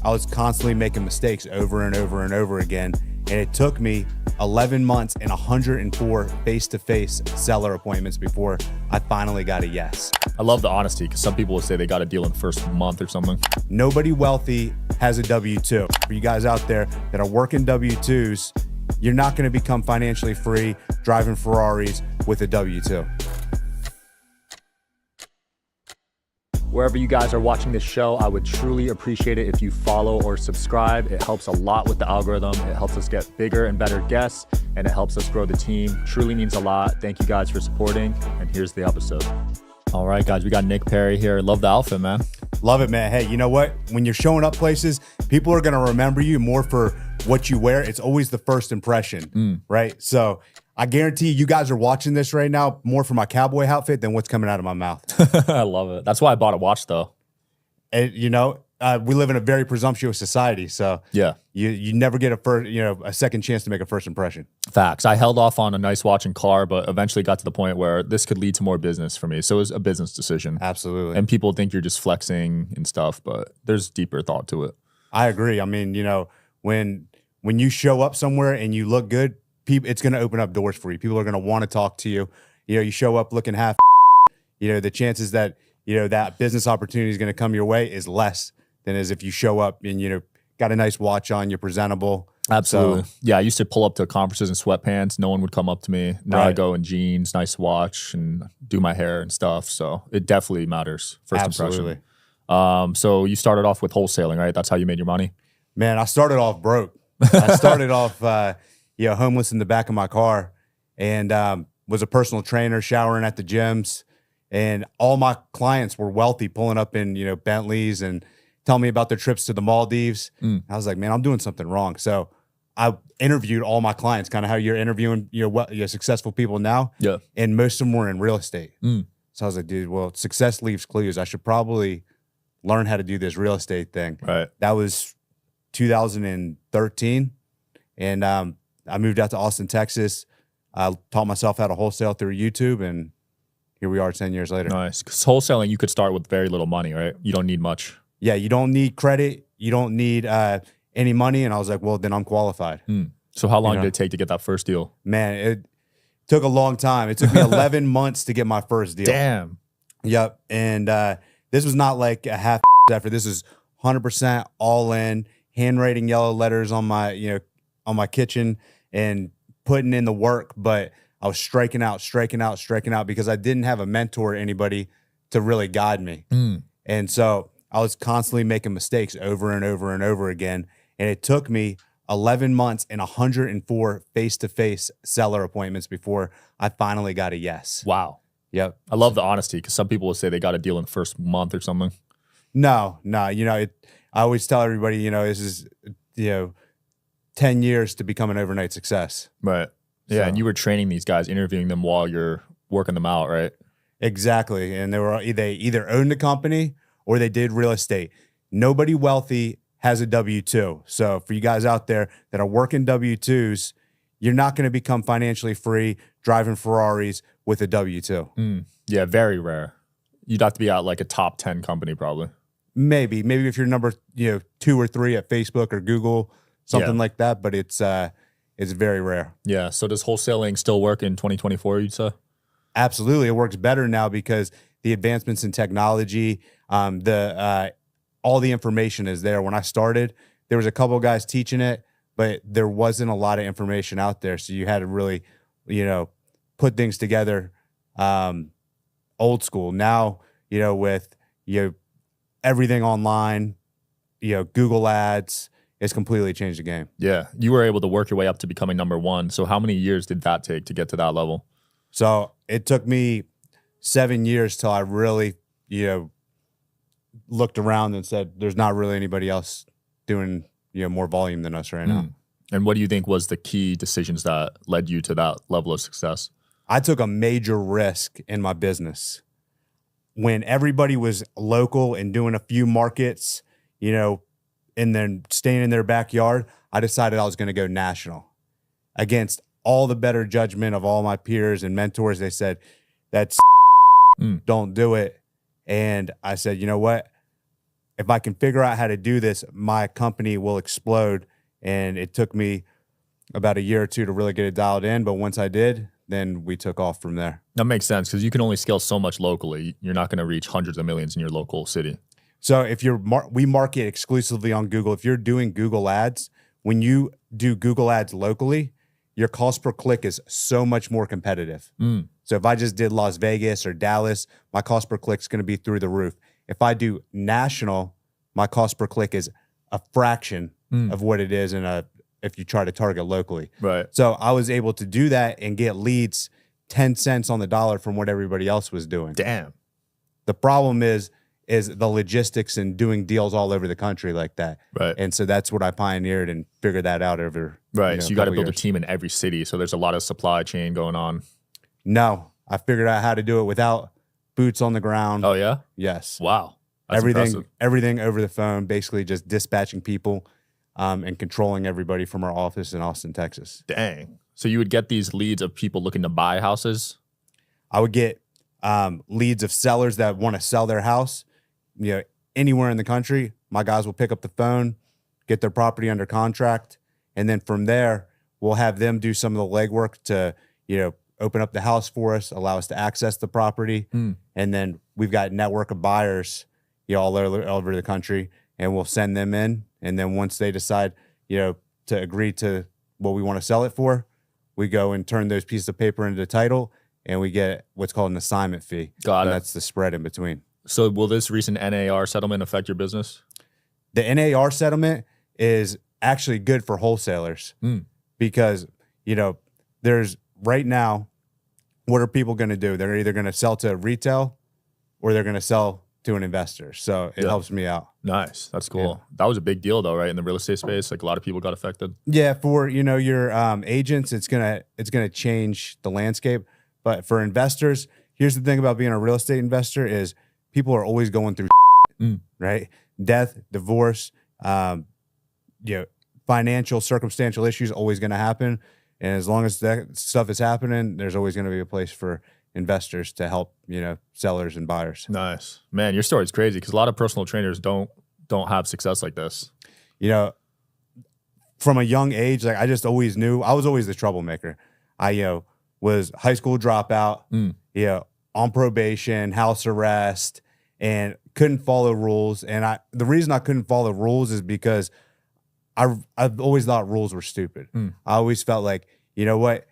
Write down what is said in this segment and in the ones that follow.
I was constantly making mistakes over and over and over again. And it took me 11 months and 104 face-to-face seller appointments before I finally got a yes. I love the honesty, because some people will say they got a deal in the first month or something. Nobody wealthy has a W-2. For you guys out there that are working W-2s, you're not going to become financially free driving Ferraris with a W-2. Wherever you guys are watching this show, I would truly appreciate it if you follow or subscribe. It helps a lot with the algorithm. It helps us get bigger and better guests, and it helps us grow the team. Truly means a lot. Thank you guys for supporting, and here's the episode. All right, guys, we got Nick Perry here. Love the outfit, man. Love it, man. Hey, you know what? When you're showing up places, people are going to remember you more for what you wear. It's always the first impression, right? So I guarantee you guys are watching this right now more for my cowboy outfit than what's coming out of my mouth. I love it. That's why I bought a watch, though. And, you know, we live in a very presumptuous society, so yeah, you never get a second chance to make a first impression. Facts. I held off on a nice watch and car, but eventually got to the point where this could lead to more business for me. So it was a business decision. Absolutely. And people think you're just flexing and stuff, but there's deeper thought to it. I agree. I mean, you know, when you show up somewhere and you look good, it's going to open up doors for you. People are going to want to talk to you. You know, you show up looking half, you know, the chances that, you know, that business opportunity is going to come your way is less than as if you show up and, you know, got a nice watch on, you're presentable. Absolutely. So, yeah, I used to pull up to conferences in sweatpants. No one would come up to me. Now I go in jeans, nice watch, and do my hair and stuff. So it definitely matters. First impression. So you started off with wholesaling, right? That's how you made your money? Man, I started off broke. I started off, homeless in the back of my car, and was a personal trainer, showering at the gyms. And all my clients were wealthy, pulling up in, you know, Bentleys and telling me about their trips to the Maldives. I was like, man, I'm doing something wrong. So I interviewed all my clients, kind of how you're interviewing your successful people now. Yeah. And most of them were in real estate. So I was like, dude, well, success leaves clues. I should probably learn how to do this real estate thing. Right. That was 2013. And I moved out to Austin, Texas. I taught myself how to wholesale through YouTube, and here we are 10 years later. Nice. Because wholesaling, you could start with very little money, right? You don't need much. Yeah, you don't need credit. You don't need any money. And I was like, well, then I'm qualified. So how long did it take to get that first deal? Man, it took a long time. It took me 11 months to get my first deal. Damn. Yep. And this was not like a half effort. This is 100% all in, handwriting yellow letters on my, on my kitchen and putting in the work. But I was striking out because I didn't have a mentor or anybody to really guide me. And so I was constantly making mistakes over and over and over again. And it took me 11 months and 104 face-to-face seller appointments before I finally got a yes. Wow. Yep. I love the honesty, because some people will say they got a deal in the first month or something. No. I always tell everybody, this is, 10 years to become an overnight success. Right. Yeah. So, and you were training these guys, interviewing them while you're working them out, right? Exactly. And they either owned a company or they did real estate. Nobody wealthy has a W-2. So for you guys out there that are working W-2s, you're not going to become financially free driving Ferraris with a W-2. Yeah, very rare. You'd have to be at like a top 10 company probably. Maybe if you're number 2 or 3 at Facebook or Google, something like that. But it's very rare. Yeah. So does wholesaling still work in 2024? You'd say? Absolutely, it works better now because the advancements in technology, all the information is there. When I started, there was a couple of guys teaching it, but there wasn't a lot of information out there. So you had to really, put things together old school. Now, with everything online, Google ads, it's completely changed the game. Yeah. You were able to work your way up to becoming number 1. So how many years did that take to get to that level? So it took me 7 years till I really, looked around and said, there's not really anybody else doing, more volume than us right now. And what do you think was the key decisions that led you to that level of success? I took a major risk in my business. When everybody was local and doing a few markets, and then staying in their backyard, I decided I was going to go national. Against all the better judgment of all my peers and mentors, they said, that's don't do it. And I said, you know what? if I can figure out how to do this, my company will explode. And it took me about a year or two to really get it dialed in. But once I did, then we took off from there. That makes sense because you can only scale so much locally. You're not going to reach hundreds of millions in your local city. So if we market exclusively on Google. If you're doing Google ads, when you do Google ads locally, your cost per click is so much more competitive. So if I just did Las Vegas or Dallas, my cost per click is going to be through the roof. If I do national, my cost per click is a fraction of what it is if you try to target locally. Right. So I was able to do that and get leads 10 cents on the dollar from what everybody else was doing. Damn. The problem is the logistics and doing deals all over the country like that. Right. And so that's what I pioneered and figured that out over. Right. So you got to build a team in every city. So there's a lot of supply chain going on. No, I figured out how to do it without boots on the ground. Oh, yeah? Yes. Wow. That's impressive. Everything over the phone, basically just dispatching people and controlling everybody from our office in Austin, Texas. Dang. So you would get these leads of people looking to buy houses? I would get leads of sellers that want to sell their house, anywhere in the country. My guys will pick up the phone, get their property under contract, and then from there, we'll have them do some of the legwork to, open up the house for us, allow us to access the property, and then we've got a network of buyers, all over the country, and we'll send them in. And then once they decide, to agree to what we want to sell it for, we go and turn those pieces of paper into the title, and we get what's called an assignment fee. Got it. That's the spread in between. So will this recent NAR settlement affect your business? The NAR settlement is actually good for wholesalers because, there's right now, what are people going to do? They're either going to sell to retail or they're going to sell to an investor. So it helps me out. Nice. That's cool. Yeah. That was a big deal though, right? In the real estate space, like a lot of people got affected. Yeah. For, your agents, it's going to change the landscape. But for investors, here's the thing about being a real estate investor is people are always going through right? Death, divorce, financial, circumstantial issues always going to happen. And as long as that stuff is happening, there's always going to be a place for investors to help, sellers and buyers. Nice. Man, your story's crazy because a lot of personal trainers don't have success like this. From a young age, like I just always knew I was always the troublemaker. I, was high school dropout, on probation, house arrest, and couldn't follow rules. And the reason I couldn't follow rules is because I've always thought rules were stupid. I always felt like, what?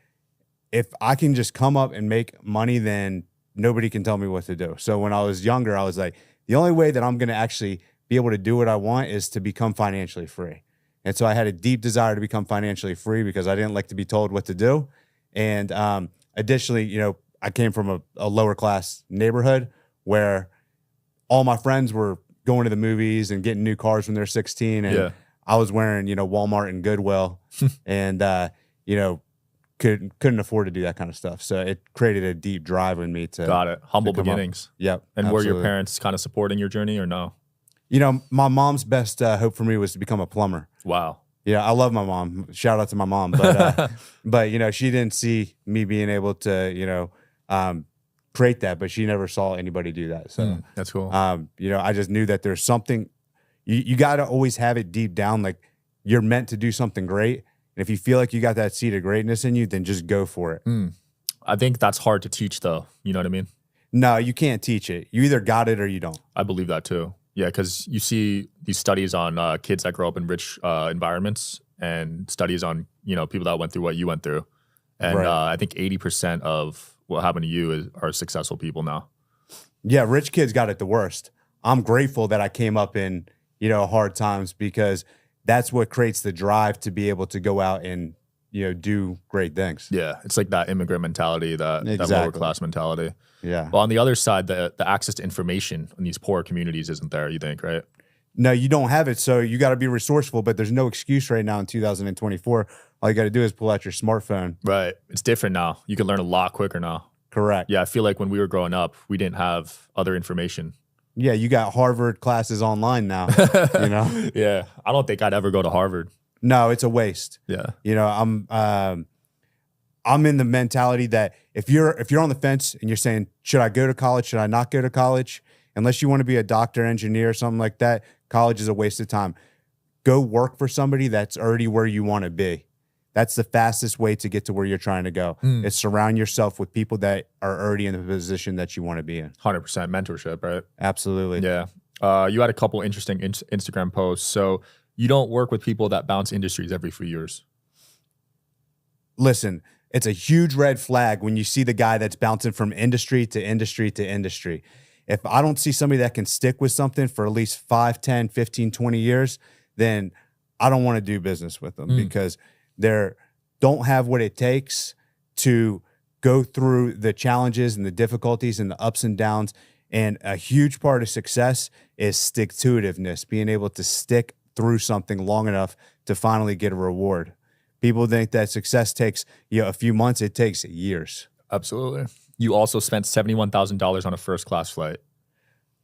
If I can just come up and make money, then nobody can tell me what to do. So when I was younger, I was like, the only way that I'm going to actually be able to do what I want is to become financially free. And so I had a deep desire to become financially free because I didn't like to be told what to do. And additionally, I came from a lower class neighborhood where all my friends were going to the movies and getting new cars when they're 16. And I was wearing, Walmart and Goodwill and, couldn't afford to do that kind of stuff. So it created a deep drive in me to. Got it. Humble beginnings. Yep. And absolutely. Were your parents kind of supporting your journey or no? My mom's best hope for me was to become a plumber. Wow. Yeah, I love my mom. Shout out to my mom. But, but she didn't see me being able to, create that, but she never saw anybody do that. So that's cool. I just knew that there's something, you got to always have it deep down. Like you're meant to do something great. And if you feel like you got that seed of greatness in you, then just go for it. I think that's hard to teach though. You know what I mean? No, you can't teach it. You either got it or you don't. I believe that too. Yeah, because you see these studies on kids that grow up in rich environments and studies on, people that went through what you went through. And I think 80% of what happened to you are successful people now. Yeah, rich kids got it the worst. I'm grateful that I came up in, hard times because that's what creates the drive to be able to go out and, do great things. Yeah, it's like that immigrant mentality, that lower class mentality. Yeah. Well, on the other side, the access to information in these poor communities isn't there, you think, right? No, you don't have it. So you got to be resourceful, but there's no excuse right now in 2024. All you got to do is pull out your smartphone. Right. It's different now. You can learn a lot quicker now. Correct. Yeah, I feel like when we were growing up, we didn't have other information. Yeah, you got Harvard classes online now, Yeah, I don't think I'd ever go to Harvard. No, it's a waste. Yeah. I'm in the mentality that if you're on the fence and you're saying, should I go to college? Should I not go to college? Unless you want to be a doctor, engineer, something like that, college is a waste of time. Go work for somebody that's already where you want to be. That's the fastest way to get to where you're trying to go. Is surround yourself with people that are already in the position that you want to be in. 100% mentorship, right? Absolutely. Yeah. You had a couple interesting Instagram posts. So you don't work with people that bounce industries every few years. Listen, it's a huge red flag when you see the guy that's bouncing from industry to industry to industry. If I don't see somebody that can stick with something for at least 5, 10, 15, 20 years, then I don't want to do business with them because they don't have what it takes to go through the challenges and the difficulties and the ups and downs. And a huge part of success is stick-to-itiveness, being able to stick through something long enough to finally get a reward. People think that success takes a few months. It takes years. Absolutely. You also spent $71,000 on a first-class flight.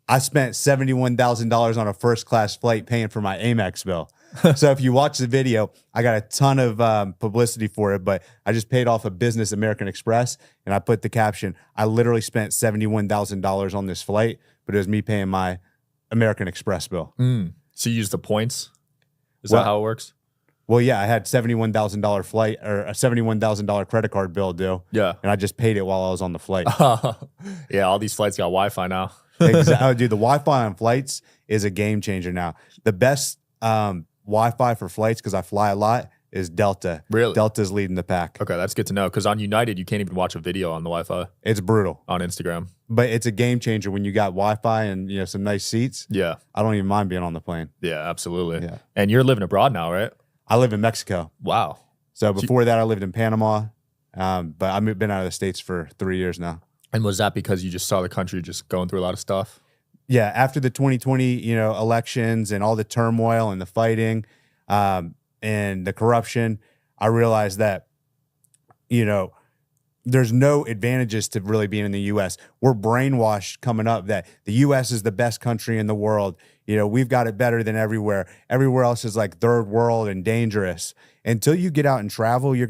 I spent $71,000 on a first-class flight paying for my Amex bill. So if you watch the video, I got a ton of publicity for it, but I just paid off a business American Express, and I put the caption, I literally spent $71,000 on this flight, but it was me paying my American Express bill. So you use the points? Is that how it works? Well, yeah, I had $71,000 flight or a $71,000 credit card bill due. Yeah. And I just paid it while I was on the flight. Yeah, all these flights got Wi-Fi now. Exactly. Oh, dude, the Wi-Fi on flights is a game changer now. The best Wi-Fi for flights, because I fly a lot, is Delta. Really? Delta's leading the pack. Okay, that's good to know. Because on United, you can't even watch a video on the Wi-Fi. It's brutal. On Instagram. But it's a game changer when you got Wi-Fi and some nice seats. Yeah. I don't even mind being on the plane. Yeah, absolutely. Yeah. And you're living abroad now, right? I live in Mexico. Wow. So before that, I lived in Panama. But I've been out of the States for 3 years now. And was that because you just saw the country just going through a lot of stuff? Yeah, after the 2020, elections and all the turmoil and the fighting and the corruption, I realized that, there's no advantages to really being in the U.S. We're brainwashed coming up that the U.S. is the best country in the world. We've got it better than everywhere. Everywhere else is like third world and dangerous. Until you get out and travel, you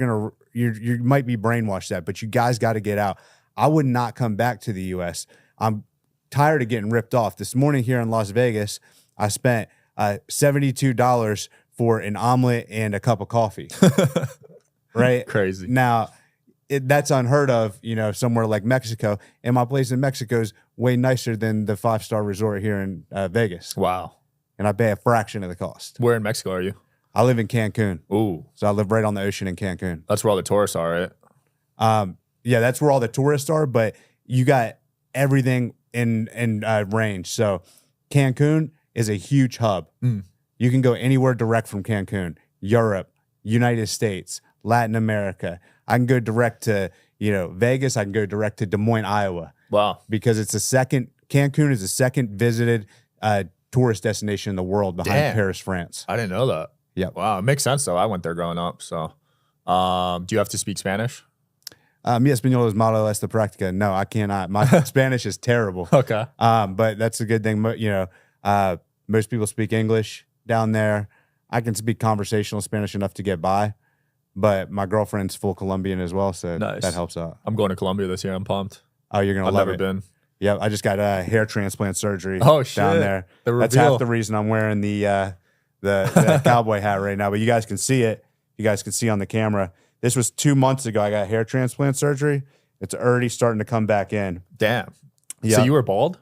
might be brainwashed that, but you guys got to get out. I would not come back to the U.S. I'm tired of getting ripped off. This morning here in Las Vegas, I spent $72 for an omelet and a cup of coffee. Right? Crazy. Now, that's unheard of, somewhere like Mexico. And my place in Mexico is way nicer than the 5-star resort here in Vegas. Wow. And I pay a fraction of the cost. Where in Mexico are you? I live in Cancun. Ooh. So I live right on the ocean in Cancun. That's where all the tourists are, right? Yeah, that's where all the tourists are, but you got everything in range. So Cancun is a huge hub. You can go anywhere direct from Cancun. Europe, United States, Latin America. I can go direct to, Vegas. I can go direct to Des Moines, Iowa. Wow. Because Cancun is the second visited tourist destination in the world behind Paris, France. I didn't know that. Yeah. Wow. It makes sense, though. I went there growing up. So do you have to speak Spanish? Mi español es malo esta práctica. No, I cannot. My Spanish is terrible. Okay. But that's a good thing. Most people speak English down there. I can speak conversational Spanish enough to get by. But my girlfriend's full Colombian as well, so nice. That helps out. I'm going to Colombia this year. I'm pumped. Oh, you're going to love it. I've never been. Yeah, I just got a hair transplant surgery shit. down there. That's half the reason I'm wearing the cowboy hat right now. But you guys can see it. You guys can see on the camera. This was 2 months ago. I got hair transplant surgery. It's already starting to come back in. Damn. Yeah. So you were bald?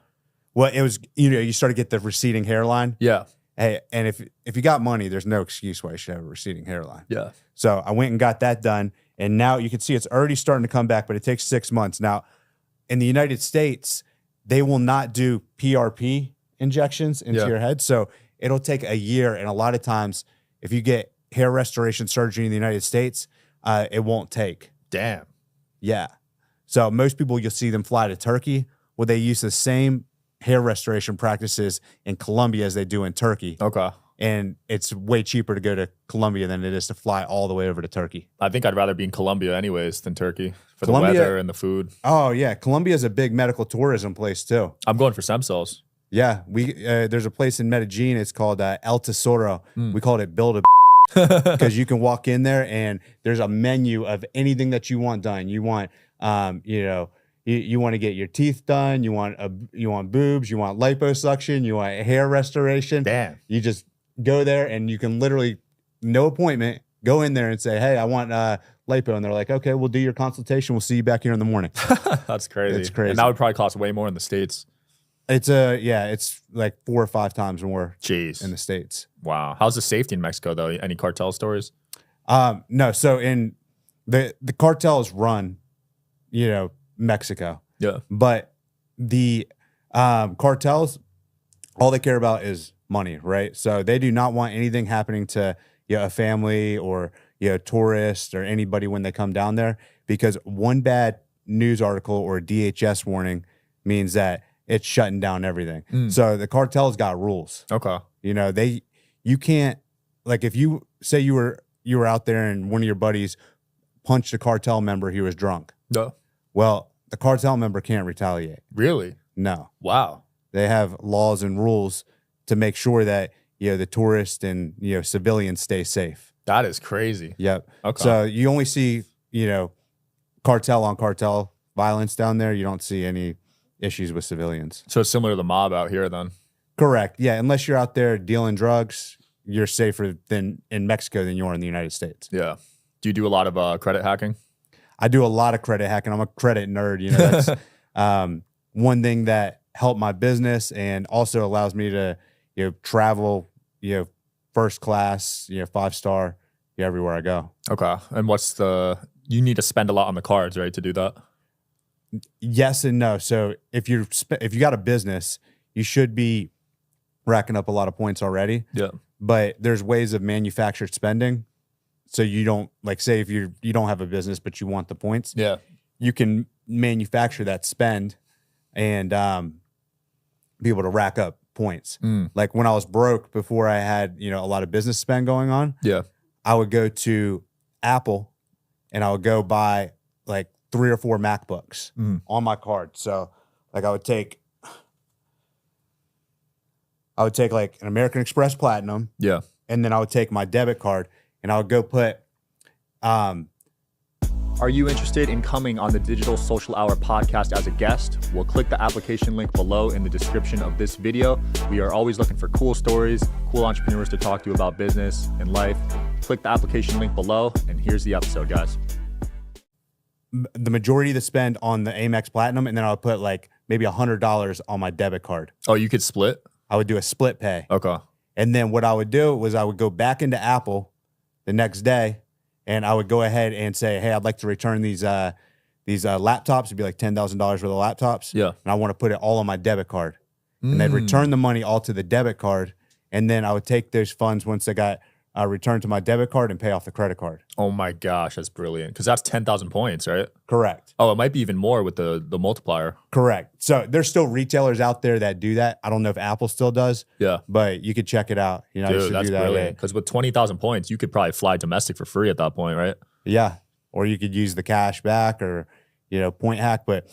Well, it was, you start to get the receding hairline. Yeah. Hey, and if you got money, there's no excuse why you should have a receding hairline. Yeah. So I went and got that done. And now you can see it's already starting to come back, but it takes 6 months. Now, in the United States, they will not do PRP injections into your head. So it'll take a year. And a lot of times, if you get hair restoration surgery in the United States, it won't take. Damn. Yeah. So most people, you'll see them fly to Turkey, where they use the same hair restoration practices in Colombia as they do in Turkey. Okay. And it's way cheaper to go to Colombia than it is to fly all the way over to Turkey. I think I'd rather be in Colombia anyways than Turkey for the weather and the food. Oh, yeah. Colombia is a big medical tourism place, too. I'm going for stem cells. Yeah. There's a place in Medellin. It's called El Tesoro. We called it Build a because you can walk in there and there's a menu of anything that you want done. You want, You want to get your teeth done. You want boobs. You want liposuction. You want hair restoration. Damn. You just go there and you can literally, no appointment, go in there and say, hey, I want lipo. And they're like, okay, we'll do your consultation. We'll see you back here in the morning. That's crazy. It's crazy. And that would probably cost way more in the States. It's like 4 or 5 times more. Jeez. In the States. Wow. How's the safety in Mexico though? Any cartel stories? No. So in the cartels run, Mexico. Yeah. But the cartels, all they care about is money, right? So they do not want anything happening to a family or tourists or anybody when they come down there, because one bad news article or a DHS warning means that it's shutting down everything. So the cartel's got rules. Okay. You can't, like, if you say you were out there and one of your buddies punched a cartel member, he was drunk. No. Well, the cartel member can't retaliate. Really? No. Wow. They have laws and rules to make sure that the tourists and civilians stay safe. That is crazy. Yep. Okay. So you only see cartel on cartel violence down there. You don't see any issues with civilians. So it's similar to the mob out here then. Correct. Yeah. Unless you're out there dealing drugs, you're safer than in Mexico than you are in the United States. Yeah. Do you do a lot of credit hacking? I do a lot of credit hacking. I'm a credit nerd. That's one thing that helped my business and also allows me to travel first class, 5-star, everywhere I go. Okay. And you need to spend a lot on the cards, right, to do that? Yes and no. So if you got a business, you should be racking up a lot of points already. Yeah. But there's ways of manufactured spending. So you don't, like, say if you don't have a business but you want the points. Yeah. You can manufacture that spend and be able to rack up points. Like when I was broke before I had, a lot of business spend going on. Yeah. I would go to Apple and I would go buy like 3 or 4 MacBooks on my card. So like I would take like an American Express Platinum. Yeah. And then I would take my debit card and I would go put Are you interested in coming on the Digital Social Hour podcast as a guest? Well, click the application link below in the description of this video. We are always looking for cool stories, cool entrepreneurs to talk to about business and life. Click the application link below, and here's the episode, guys. the majority of the spend on the Amex Platinum, and then I would put like maybe $100 on my debit card. Oh, you could split? I would do a split pay. Okay. And then what I would do was I would go back into Apple the next day, and I would go ahead and say, hey, I'd like to return these laptops. It'd be like $10,000 worth of laptops. Yeah. And I want to put it all on my debit card. And they'd return the money all to the debit card. And then I would take those funds once they got returned to my debit card and pay off the credit card. Oh my gosh, that's brilliant. Because that's 10,000 points, right? Correct. Oh, it might be even more with the multiplier. Correct. So there's still retailers out there that do that. I don't know if Apple still does. Yeah. But you could check it out. You know, you Dude, should that's do that. brilliant. Because with 20,000 points, you could probably fly domestic for free at that point, right? Yeah. Or you could use the cash back or, point hack. But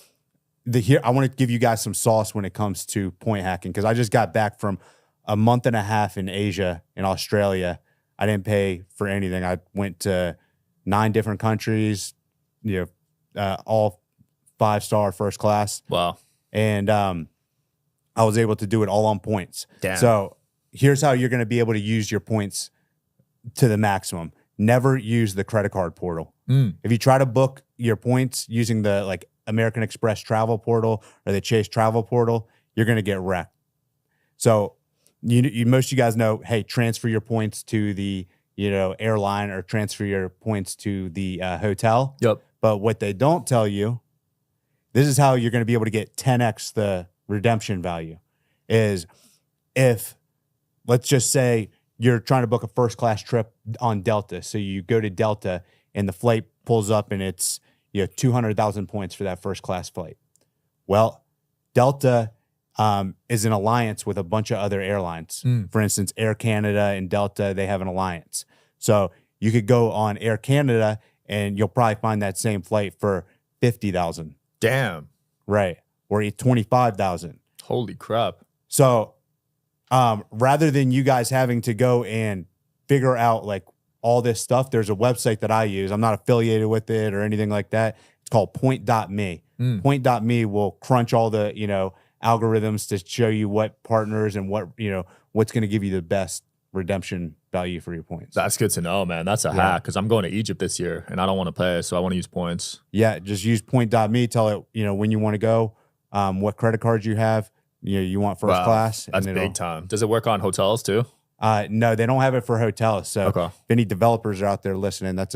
I want to give you guys some sauce when it comes to point hacking, because I just got back from a month and a half in Asia, in Australia. I didn't pay for anything. I went to 9 different countries, all 5-star first class. Wow. And I was able to do it all on points. Damn. So here's how you're going to be able to use your points to the maximum. Never use the credit card portal. If you try to book your points using the American Express travel portal or the Chase travel portal, you're going to get wrecked. So most of you guys know, hey, transfer your points to the airline or transfer your points to the hotel. Yep. But what they don't tell you, this is how you're going to be able to get 10x the redemption value, is if, let's just say you're trying to book a first class trip on Delta. So you go to Delta and the flight pulls up and it's 200,000 points for that first class flight. Well, Delta is an alliance with a bunch of other airlines. For instance, Air Canada and Delta, they have an alliance. So you could go on Air Canada and you'll probably find that same flight for 50,000. Damn. Right. Or 25,000. Holy crap. So rather than you guys having to go and figure out all this stuff, there's a website that I use. I'm not affiliated with it or anything like that. It's called point.me. Point.me will crunch all the, algorithms to show you what partners and what's going to give you the best redemption value for your points. That's good to know, man. That's a hack because I'm going to Egypt this year and I don't want to pay, so I want to use points. Yeah, just use point.me. Tell it, when you want to go, what credit cards you have. You want first class. That's big time. Does it work on hotels too? No, they don't have it for hotels. So if any developers are out there listening, that's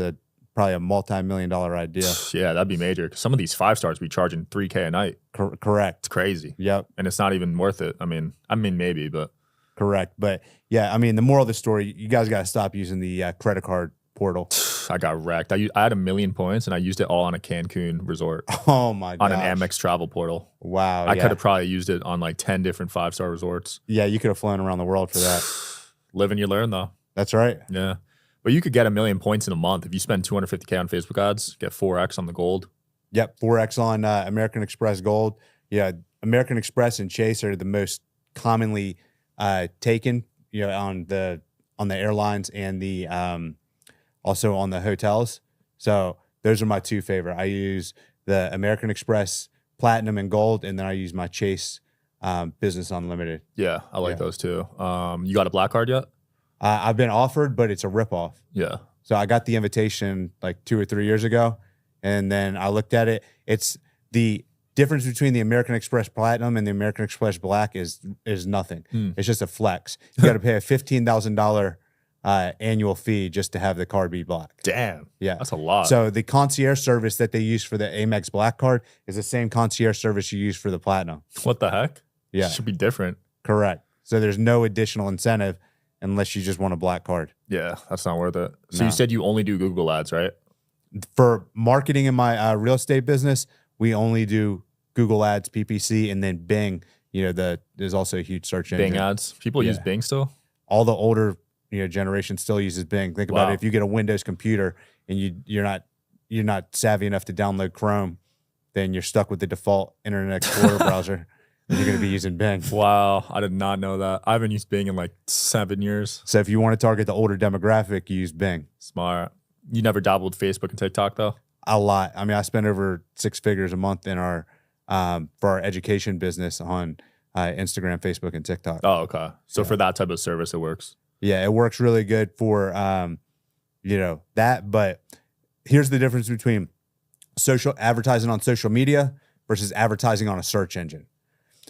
probably a multi-million-dollar idea. Yeah, that'd be major. Because some of these 5-stars be charging $3K a night. Correct. It's crazy. Yep. And it's not even worth it. I mean, maybe, but. Correct. But yeah, the moral of the story, you guys got to stop using the credit card portal. I got wrecked. I had 1 million points and I used it all on a Cancun resort. Oh my god. On an Amex travel portal. Wow. I could have probably used it on like 10 different 5-star resorts. Yeah, you could have flown around the world for that. Live and you learn though. That's right. Yeah. But you could get 1 million points in a month. If you spend $250K on Facebook ads, get 4X on the gold. Yep. 4X on American Express Gold. Yeah. American Express and Chase are the most commonly taken, on the airlines and the also on the hotels. So those are my two favorite. I use the American Express Platinum and Gold, and then I use my Chase Business Unlimited. Yeah, I like those too. You got a black card yet? I've been offered, but it's a ripoff. Yeah. So I got the invitation like 2 or 3 years ago, and then I looked at it. It's the difference between the American Express Platinum and the American Express Black is nothing. It's just a flex. You got to pay a $15,000 annual fee just to have the card be black. Damn. Yeah. That's a lot. So the concierge service that they use for the Amex Black card is the same concierge service you use for the Platinum. What the heck? Yeah. It should be different. Correct. So there's no additional incentive unless you just want a black card. Yeah, that's not worth it. So No. you said you only do Google ads, right? For marketing in my real estate business, we only do Google ads, PPC, and then Bing. There's also a huge search engine. Bing ads. People use Bing still? All the older generation still uses Bing. Think about it. If you get a Windows computer and you're not savvy enough to download Chrome, then you're stuck with the default Internet Explorer browser. And you're going to be using Bing. Wow, I did not know that. I haven't used Bing in like 7 years. So if you want to target the older demographic, you use Bing. Smart. You never dabbled with Facebook and TikTok though? A lot. I spend over 6 figures a month in our for our education business on Instagram, Facebook, and TikTok. Oh, okay. So for that type of service, it works. Yeah, it works really good for that. But here's the difference between social advertising on social media versus advertising on a search engine.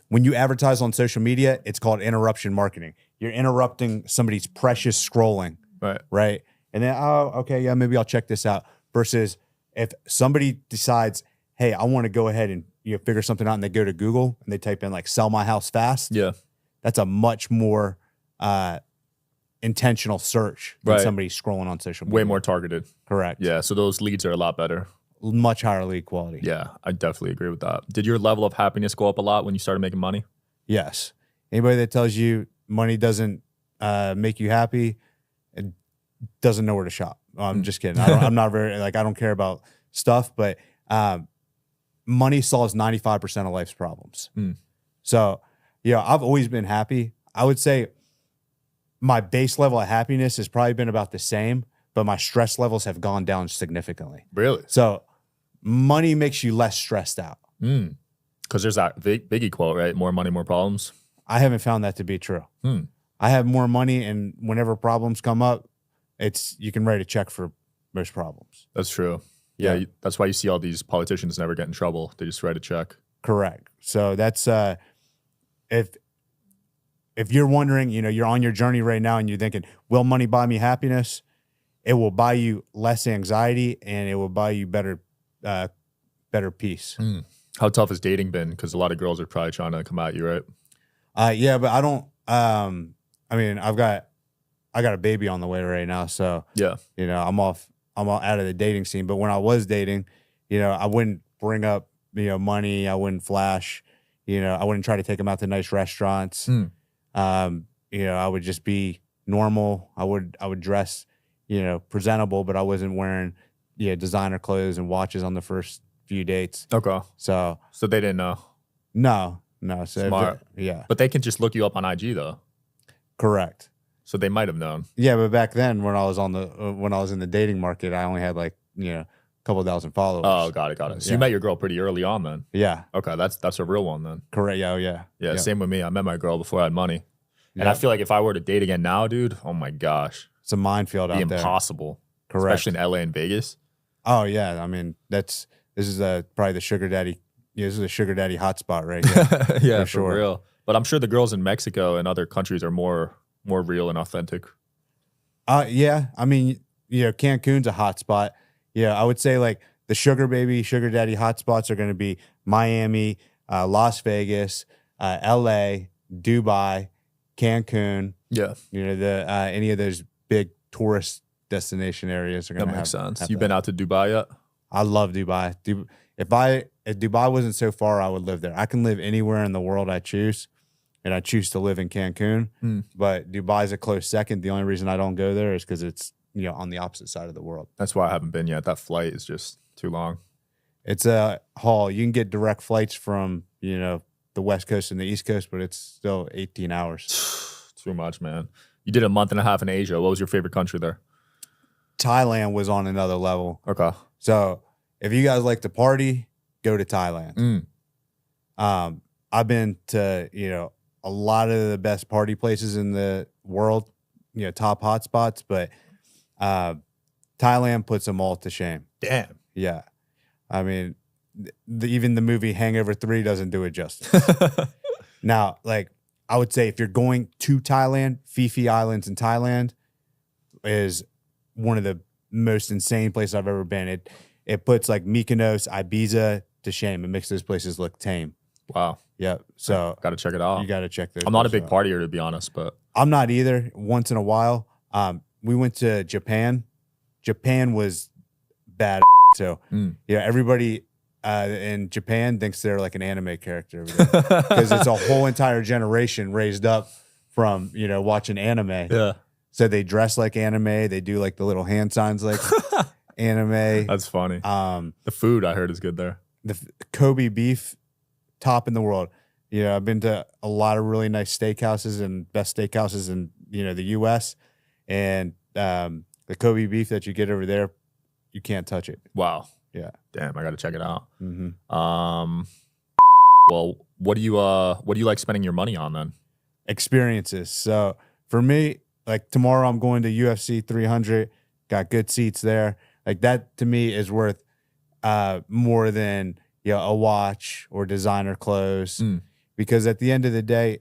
When you advertise on social media, it's called interruption marketing. You're interrupting somebody's precious scrolling. Right. And then, maybe I'll check this out. Versus if somebody decides, hey, I want to go ahead and figure something out, and they go to Google and they type in like "sell my house fast." Yeah. That's a much more intentional search than somebody scrolling on social media. Way more targeted. Correct. Yeah. So those leads are a lot better. Much higher lead quality. Yeah, I definitely agree with that. Did your level of happiness go up a lot when you started making money? Yes. Anybody that tells you money doesn't make you happy doesn't know where to shop. I'm just kidding. I'm not very I don't care about stuff, but money solves 95% of life's problems. So, I've always been happy. I would say my base level of happiness has probably been about the same, but my stress levels have gone down significantly. Really? So money makes you less stressed out. Because there's that Biggie quote, right? More money, more problems. I haven't found that to be true. I have more money, and whenever problems come up, you can write a check for most problems. That's true. Yeah, that's why you see all these politicians never get in trouble. They just write a check. Correct. So that's if you're wondering, you're on your journey right now and you're thinking, will money buy me happiness? It will buy you less anxiety, and it will buy you better peace. How tough has dating been? Because a lot of girls are probably trying to come at you, right? Yeah, but I don't. I got a baby on the way right now, so yeah, I'm all out of the dating scene. But when I was dating, I wouldn't bring up money. I wouldn't flash. I wouldn't try to take them out to nice restaurants. I would just be normal. I would dress presentable, but I wasn't wearing designer clothes and watches on the first few dates. Okay. So they didn't know. No. So Smart. Yeah. But they can just look you up on IG though. Correct. So they might have known. Yeah, but back then when I was in the dating market, I only had like couple thousand followers. Oh, got it. So you met your girl pretty early on then. Yeah. Okay, that's a real one then. Correct. Yeah. Yeah. Yeah, same with me. I met my girl before I had money. And I feel like if I were to date again now, dude, oh my gosh. It's a minefield out there. Impossible. Correct. Especially in LA and Vegas. Oh yeah. I mean, this is probably the sugar daddy. Yeah, this is a sugar daddy hotspot right here. Yeah, for real. But I'm sure the girls in Mexico and other countries are more real and authentic. Yeah. I mean, Cancun's a hotspot. Yeah, I would say like the sugar daddy hotspots are going to be Miami, Las Vegas, LA, Dubai, Cancun. Yeah. Any of those big tourist destination areas are going to have. That makes sense. You've been out to Dubai yet? I love Dubai. If Dubai wasn't so far, I would live there. I can live anywhere in the world I choose, and I choose to live in Cancun. But Dubai's a close second. The only reason I don't go there is because it's on the opposite side of the world. That's why I haven't been yet. That flight is just too long. It's a haul. You can get direct flights from the West Coast and the East Coast, but it's still 18 hours. Too much, man. You did a month and a half in Asia. What was your favorite country there? Thailand was on another level. Okay. So if you guys like to party, go to Thailand. I've been to a lot of the best party places in the world, top hotspots, but Thailand puts them all to shame. Damn. Yeah. I mean, even the movie Hangover 3 doesn't do it justice. Now, like, I would say if you're going to Thailand, Phi Phi Islands in Thailand is one of the most insane places I've ever been. It puts like Mykonos, Ibiza to shame. It makes those places look tame. Wow. Yeah. So got to check it out. You got to check those. I'm not a big partier, to be honest, but I'm not either. Once in a while. We went to Japan. Japan was bad. So everybody in Japan thinks they're like an anime character because it's a whole entire generation raised up from watching anime. Yeah. So they dress like anime. They do like the little hand signs like anime. That's funny. The food I heard is good there. The Kobe beef, top in the world. I've been to a lot of really nice steakhouses and best steakhouses in the U.S. and the Kobe beef that you get over there, you can't touch it. Wow. Yeah. Damn, I got to check it out. Mm-hmm. Well, what do you like spending your money on then? Experiences. So for me, like tomorrow I'm going to UFC 300, got good seats there. Like that to me is worth more than a watch or designer clothes because at the end of the day,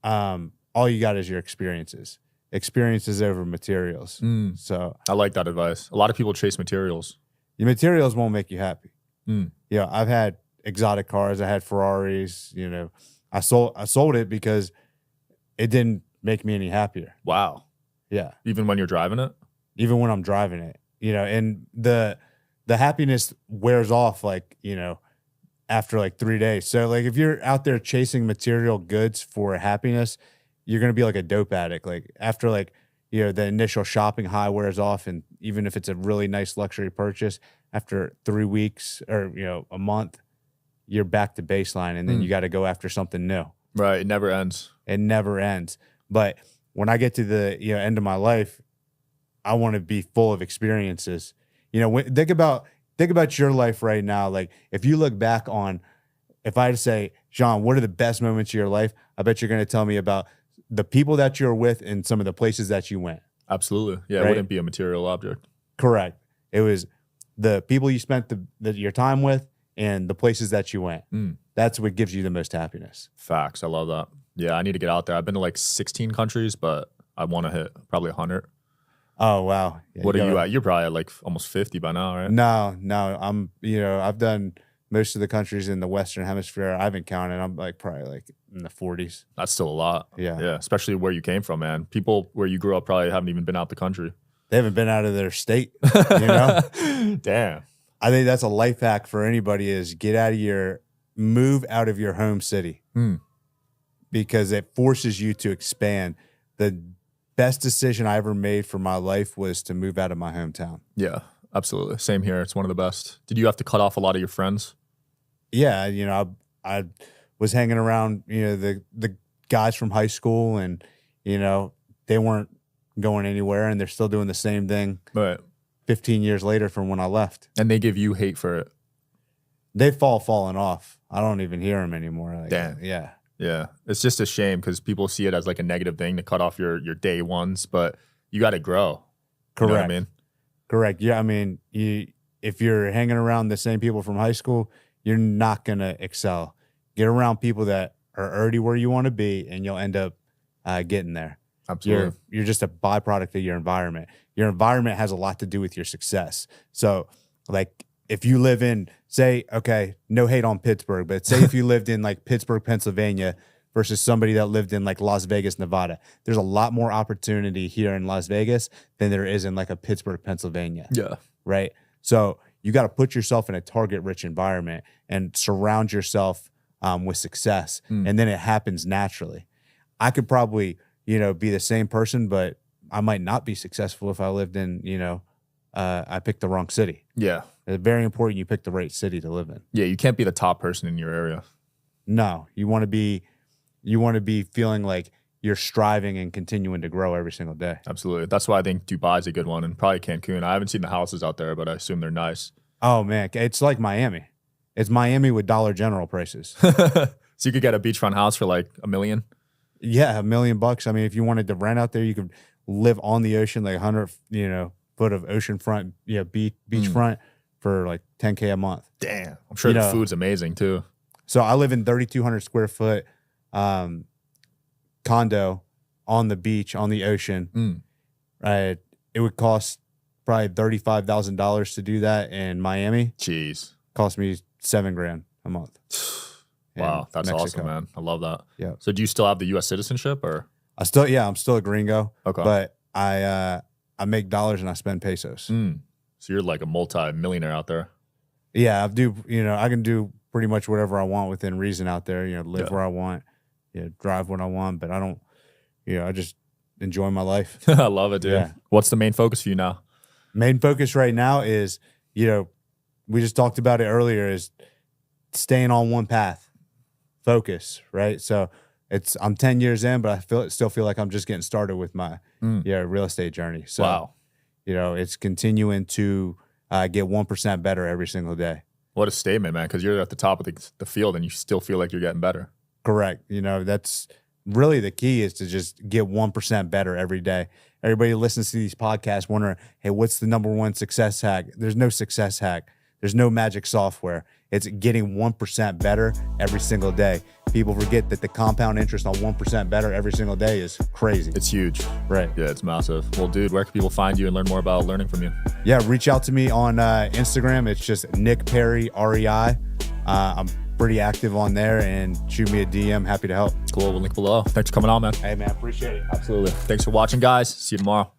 all you got is your experiences. Experiences over materials. So I like that advice. A lot of people chase materials. Your materials won't make you happy. I've had exotic cars. I had Ferraris. I sold it because it didn't make me any happier. Wow. Yeah. Even when you're driving it? Even when I'm driving it. And the happiness wears off after like 3 days. So like if you're out there chasing material goods for happiness, you're going to be like a dope addict. Like after the initial shopping high wears off. And even if it's a really nice luxury purchase, after 3 weeks or, a month, you're back to baseline. And then you got to go after something new. Right. It never ends. It never ends. But when I get to the end of my life, I want to be full of experiences. Think about your life right now. Like if you look back on, if I had to say, John, what are the best moments of your life? I bet you're going to tell me about the people that you're with and some of the places that you went. Absolutely. Yeah, right? It wouldn't be a material object. Correct. It was the people you spent your time with and the places that you went. That's what gives you the most happiness. Facts. I love that. Yeah, I need to get out there. I've been to like 16 countries, but I want to hit probably 100. Oh, wow. Yeah, what are you at? You're probably at like almost 50 by now, right? No. I'm, I've done most of the countries in the Western Hemisphere. I haven't counted. I'm probably in the 40s. That's still a lot. Yeah. Yeah. Especially where you came from, man. People where you grew up probably haven't even been out the country. They haven't been out of their state, Damn. I think that's a life hack for anybody is move out of your home city because it forces you to expand. The best decision I ever made for my life was to move out of my hometown. Yeah, absolutely. Same here. It's one of the best. Did you have to cut off a lot of your friends? Yeah, I was hanging around, the guys from high school and, they weren't going anywhere and they're still doing the same thing. Right. 15 years later from when I left. And they give you hate for it. They've fallen off. I don't even hear them anymore. Like, Damn. Yeah. Yeah. It's just a shame because people see it as like a negative thing to cut off your day ones, but you got to grow. Correct. You know what I mean? Correct. Yeah. I mean, if you're hanging around the same people from high school, you're not going to excel. Get around people that are already where you want to be, and you'll end up getting there. Absolutely. You're just a byproduct of your environment. Your environment has a lot to do with your success. So, like, if you live in, say, okay, no hate on Pittsburgh, but say if you lived in like Pittsburgh, Pennsylvania versus somebody that lived in like Las Vegas, Nevada, there's a lot more opportunity here in Las Vegas than there is in like a Pittsburgh, Pennsylvania. Yeah. Right. So you got to put yourself in a target-rich environment and surround yourself with success, and then it happens naturally. I could probably, be the same person, but I might not be successful if I lived in, I picked the wrong city. Yeah. It's very important you pick the right city to live in. Yeah. You can't be the top person in your area. No, you want to be feeling like you're striving and continuing to grow every single day. Absolutely. That's why I think Dubai is a good one, and probably Cancun. I haven't seen the houses out there, but I assume they're nice. Oh man, it's like Miami. It's Miami with Dollar General prices. So you could get a beachfront house for like $1 million. Yeah, $1 million. I mean, if you wanted to rent out there, you could live on the ocean, like 100, foot of oceanfront, beachfront for like $10K a month. Damn. I'm sure the food's amazing too. So I live in 3,200 square foot condo on the beach, on the ocean. It would cost probably $35,000 to do that in Miami. Jeez. Cost me $7,000 a month. Wow, that's awesome, man. I love that. Yeah. So do you still have the U.S. citizenship, or? I'm still a gringo. Okay. But I make dollars and I spend pesos. So you're like a multi-millionaire out there. Yeah, I can do pretty much whatever I want within reason out there. Live where I want, drive what I want. But I don't, I just enjoy my life. I love it, dude. Yeah. What's the main focus for you now? Main focus right now is, we just talked about it earlier, is staying on one path. Focus, right? So I'm 10 years in, but I still feel like I'm just getting started with my real estate journey. So, wow. It's continuing to get 1% better every single day. What a statement, man, because you're at the top of the field and you still feel like you're getting better. Correct. That's really the key, is to just get 1% better every day. Everybody listens to these podcasts wondering, hey, what's the number one success hack? There's no success hack. There's no magic software. It's getting 1% better every single day. People forget that the compound interest on 1% better every single day is crazy. It's huge. Right. Yeah, it's massive. Well, dude, where can people find you and learn more about learning from you? Yeah, reach out to me on Instagram. It's just Nick Perry, REI. I'm pretty active on there, and shoot me a DM. Happy to help. Cool. We'll link below. Thanks for coming on, man. Hey, man, appreciate it. Absolutely. Thanks for watching, guys. See you tomorrow.